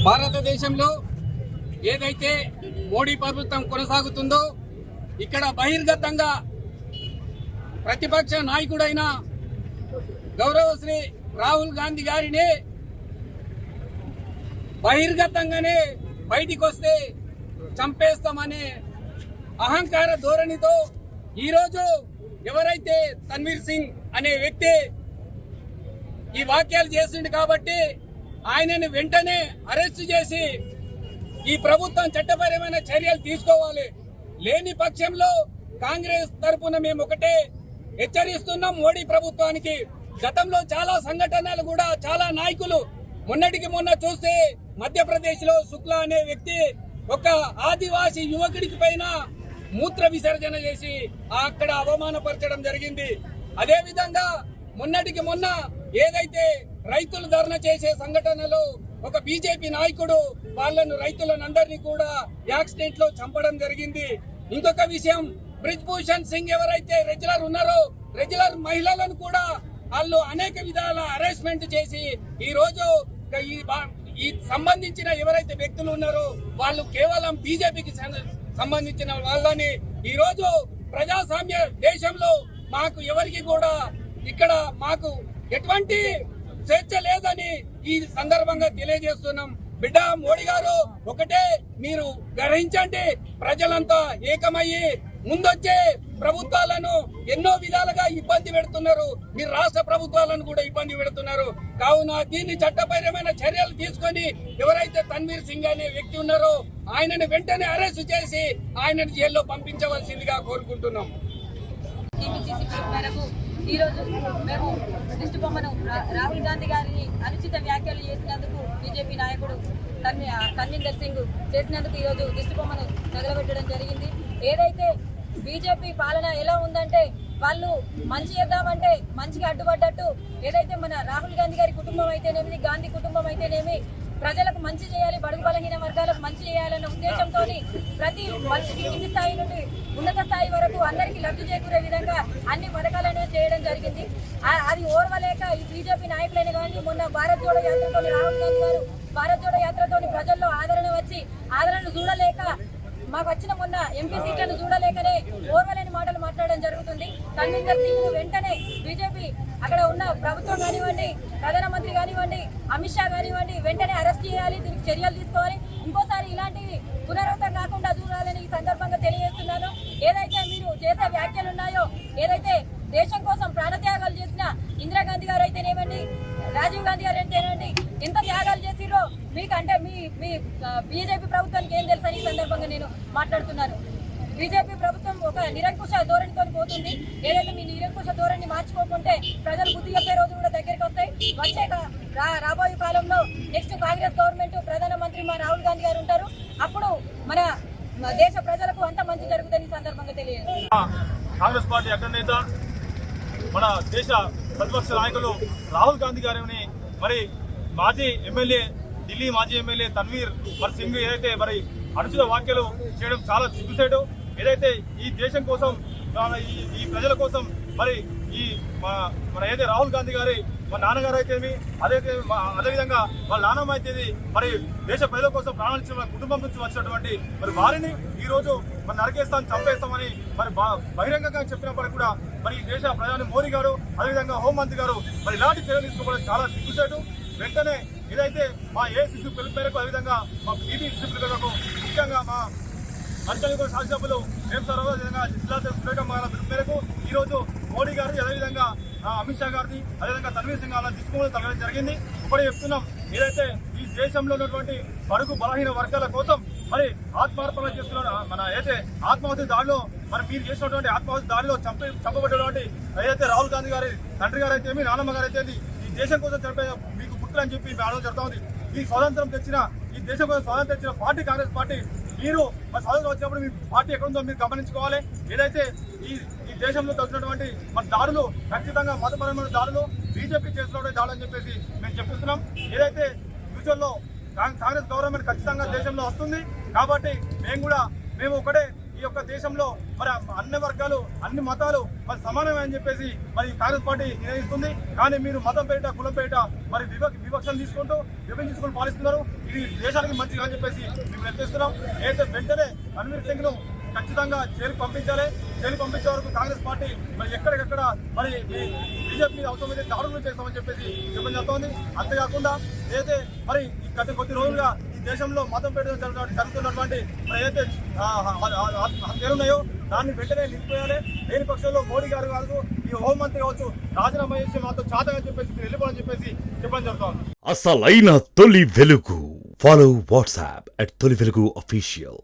భారతదేశంలో ఏదైతే మోడీ ప్రభుత్వం కొనసాగుతుందో ఇక్కడ బహిర్గతంగా ప్రతిపక్ష నాయకుడైన గౌరవశ్రీ రాహుల్ గాంధీ గారిని బహిర్గతంగానే బయటికి వస్తే చంపేస్తామనే అహంకార ధోరణితో ఈరోజు ఎవరైతే తన్వీర్ సింగ్ అనే వ్యక్తి ఈ వాక్యాలు చేసిండు కాబట్టి ఆయనని వెంటనే అరెస్ట్ చేసి ఈ ప్రభుత్వం చట్టపరమైన చర్యలు తీసుకోవాలి. లేని పక్షంలో కాంగ్రెస్ తరఫున మేము ఒకటే హెచ్చరిస్తున్నాం మోడీ ప్రభుత్వానికి. గతంలో చాలా సంఘటనలు కూడా చాలా నాయకులు మొన్నటికి మొన్న చూస్తే మధ్యప్రదేశ్ లో శుక్లా అనే వ్యక్తి ఒక ఆదివాసీ యువకుడికి పైన మూత్ర విసర్జన చేసి అక్కడ అవమానపరచడం జరిగింది. అదే విధంగా మొన్నటికి మొన్న ఏదైతే రైతులు ధర్నా చేసే సంఘటనలో ఒక బీజేపీ నాయకుడు రైతులను అందరినీ కూడా యాక్సిడెంట్ లో చంపడం జరిగింది. ఇంకొక విషయం, బ్రిజ్ భూషణ్ సింగ్ ఎవరైతే రెగ్యులర్ ఉన్నారో రెగ్యులర్ మహిళలను కూడా వాళ్ళు అనేక విధాల అరెస్ట్మెంట్ చేసి ఈ రోజు ఈ సంబంధించిన ఎవరైతే వ్యక్తులు ఉన్నారో వాళ్ళు కేవలం బీజేపీకి సంబంధించిన వాళ్ళని ఈ రోజు ప్రజాస్వామ్య దేశంలో మాకు ఎవరికి కూడా ఇక్కడ మాకు ఎటువంటి స్వేచ్ఛ లేదని ఈ సందర్భంగా తెలియజేస్తున్నాం. బిడ్డ మోడీ గారు ఒకటే మీరు గ్రహించండి, ప్రజలంతా ఏకమయ్యి ముందొచ్చే ప్రభుత్వాలను ఎన్నో విధాలుగా ఇబ్బంది పెడుతున్నారు, మీరు రాష్ట్ర ప్రభుత్వాలను కూడా ఇబ్బంది పెడుతున్నారు. కావున దీన్ని చట్టపరమైన చర్యలు తీసుకొని ఎవరైతే తన్వీర్ సింగ్ అనే వ్యక్తి ఉన్నారో ఆయనను వెంటనే అరెస్ట్ చేసి ఆయనను జైల్లో పంపించవలసిందిగా కోరుకుంటున్నాం. ఈ రోజు మేము దిష్టి బొమ్మను రాహుల్ గాంధీ గారిని అనుచిత వ్యాఖ్యలు చేసినందుకు బీజేపీ నాయకుడు తన్వీర్ సింగ్ చేసినందుకు ఈరోజు దిష్టి బొమ్మను తగలబెట్టడం జరిగింది. ఏదైతే బీజేపీ పాలన ఎలా ఉందంటే వాళ్ళు మంచి చేద్దామంటే మంచిగా అడ్డుపడ్డట్టు, ఏదైతే మన రాహుల్ గాంధీ గారి కుటుంబం అయితేనేమి గాంధీ కుటుంబం అయితేనేమి ప్రజలకు మంచి చేయాలి, బడుగు బలహీన వర్గాలకు మంచి చేయాలన్న ఉద్దేశంతో ప్రతి మనిషికి కింది స్థాయి నుండి ఉన్నత స్థాయి వరకు అందరికీ లబ్ధి చేకూరే విధంగా అన్ని పథకాలను చేయడం జరిగింది. అది ఓర్వలేక ఈ బీజేపీ నాయకులైన కానీ మొన్న భారత్ జోడో యాత్రతోని రాహుల్ గాంధీ గారు భారత్ జోడో యాత్రతోని ప్రజల్లో ఆదరణ వచ్చి ఆదరణను చూడలేక మాకు వచ్చిన మొన్న ఎంపీ సీట్లను చూడలేకనే ఓర్వలేని మాటలు మాట్లాడడం జరుగుతుంది. తన్వీర్ సింగ్ వెంటనే బీజేపీ అక్కడ ఉన్న ప్రభుత్వం కానివ్వండి, ప్రధానమంత్రి కానివ్వండి, అమిత్ షా కానివ్వండి వెంటనే అరెస్ట్ చేయాలి, దీనికి చర్యలు తీసుకోవాలి. ఇంకోసారి ఇలాంటివి పునరావృతం కాకుండా చూడాలని ఈ సందర్భంగా తెలియజేస్తున్నాను. ఏదైతే మీరు చేసే వ్యాఖ్యలు ఉన్నాయో, ఏదైతే దేశం కోసం ప్రాణత్యాగాలు చేసిన ఇందిరాగాంధీ గారు అయితేనేమండి, రాజీవ్ గాంధీ గారు అయితేనేమండి ఎంత త్యాగాలు చేసిరో మీకంటే మీ బీజేపీ ప్రభుత్వానికి ఏం తెలుసు అని ఈ సందర్భంగా నేను మాట్లాడుతున్నాను. బీజేపీ ప్రభుత్వం ఒక నిరంకుశ ధోరణితో పోతుంది. ఏదైతే మీ నిరంకుశ ధోరణి మార్చుకోకుంటే ప్రజలు బుద్ధి చెప్పే రోజు కూడా దగ్గరికి వస్తాయి. వచ్చే రాబోయే కాలంలో నెక్స్ట్ కాంగ్రెస్ గవర్నమెంట్ ప్రధానమంత్రి మా రాహుల్ గాంధీ గారు ఉంటారు. అప్పుడు మన దేశ ప్రజలకు అంత మంచి జరుగుతుంది. సందర్భంగా తెలియజేస్తున్నాం. కాంగ్రెస్ పార్టీ అగ్రనేత మన దేశ ప్రతిపక్ష నాయకులు రాహుల్ గాంధీ గారిని మరి మాజీ ఎమ్మెల్యే ఢిల్లీ మాజీ ఎమ్మెల్యే తన్వీర్ సింగ్ ఏదైతే మరి అనుచిత వ్యాఖ్యలు చేయడం చాలా సిగ్గుసేటు. ఏదైతే ఈ దేశం కోసం ఈ ప్రజల కోసం మరి ఈ మన ఏదైతే రాహుల్ గాంధీ గారి మా నాన్నగారు అయితేమి అదేవిధంగా వాళ్ళ నాన్నమ్మ అయితే మరి దేశ ప్రజల కోసం ప్రాణాలు ఇచ్చిన కుటుంబం నుంచి వచ్చినటువంటి మరి వారిని ఈ రోజు మరి నరికేస్తాం చంపేస్తామని మరి బహిరంగంగా చెప్పినప్పటికీ కూడా మరి ఈ దేశ ప్రధాని మోడీ గారు అదేవిధంగా హోంమంత్రి గారు మరి ఇలాంటి చర్యలు తీసుకోవడం చాలా సిగ్గుసేటు. వెంటనే ఏదైతే మా ఏసీసీ పిలుపు మేరకు అదేవిధంగా మా బీబీ పిలుపు మేరకు ముఖ్యంగా మా అంచనీయ శాసనసభ్యులు జిల్లా పిలుపు మేరకు ఈరోజు మోడీ గారు అదేవిధంగా అమిత్ షా గారిని అదేవిధంగా తన్వీర్ సింగ్ అలా దిక్కుమూలం తగ్గడం జరిగింది. ఒకటే చెప్తున్నాం, ఏదైతే ఈ దేశంలో ఉన్నటువంటి బడుగు బలహీన వర్గాల కోసం మరి ఆత్మార్పణ చేస్తున్న మన ఏదైతే ఆత్మహత్య దాడిలో మరి మీరు చేసినటువంటి ఆత్మహత్య దాడిలో చంపబడ్డటువంటి ఏదైతే రాహుల్ గాంధీ గారి తండ్రి గారు అయితే నాన్నమ్మ గారు అయితే ఈ దేశం కోసం చనిపోయే మీకు గుర్తులు అని చెప్పి ఆలోచన జరుగుతూ ఉంది. ఈ స్వాతంత్రం తెచ్చిన ఈ దేశం కోసం స్వాతంత్రం తెచ్చిన పార్టీ కాంగ్రెస్ పార్టీ. మీరు స్వాతంత్రం వచ్చినప్పుడు మీ పార్టీ ఎక్కడుందో మీరు గమనించుకోవాలి. ఏదైతే ఈ దేశంలో తగ్గినటువంటి మన దాడులు ఖచ్చితంగా మతపరమైన దాడులు బీజేపీ చేస్తున్నటువంటి దాడులు అని చెప్పేసి మేము చెప్తున్నాం. ఏదైతే ఫ్యూచర్లో కాంగ్రెస్ గవర్నమెంట్ ఖచ్చితంగా దేశంలో వస్తుంది కాబట్టి మేము ఒకటే ఈ యొక్క దేశంలో మరి అన్ని వర్గాలు అన్ని మతాలు మరి సమానమే అని చెప్పేసి మరి కాంగ్రెస్ పార్టీ నిర్ణయిస్తుంది. కానీ మీరు మతం పేరిట కులం పేరిట మరి వివక్షను తీసుకుంటూ విభజించుకుని పాలిస్తున్నారు. ఇది దేశానికి మంచిగా అని చెప్పేసి మేము నిర్ణయిస్తున్నాం. అయితే వెంటనే తన్వీర్ సింగ్ ను ఖచ్చితంగా జైలుకు పంపించాలి. జైలు పంపించే వరకు కాంగ్రెస్ పార్టీ మరి ఎక్కడికెక్కడ మరి బీజేపీ అవసరమైతే దాడులు చేస్తామని చెప్పేసి చెప్పడం జరుగుతోంది. అంతేకాకుండా ఏదైతే మరి గత కొద్ది రోజులుగా ఈ దేశంలో మతం పెట్టడం జరుగుతున్నటువంటి మరి ఏదైతే హత్యలున్నాయో దాన్ని వెంటనే నిలిపివేయాలి. లేని పక్షంలో మోడీ గారు కాదు ఈ హోంమంత్రి కావచ్చు రాజీనామా చేసి మాతో చాతగా చెప్పేసి వెళ్ళిపోవాలని చెప్పేసి చెప్పడం జరుగుతోంది. అసలైన తొలి వెలుగు. ఫాలో వాట్సాప్ @తొలి వెలుగు official.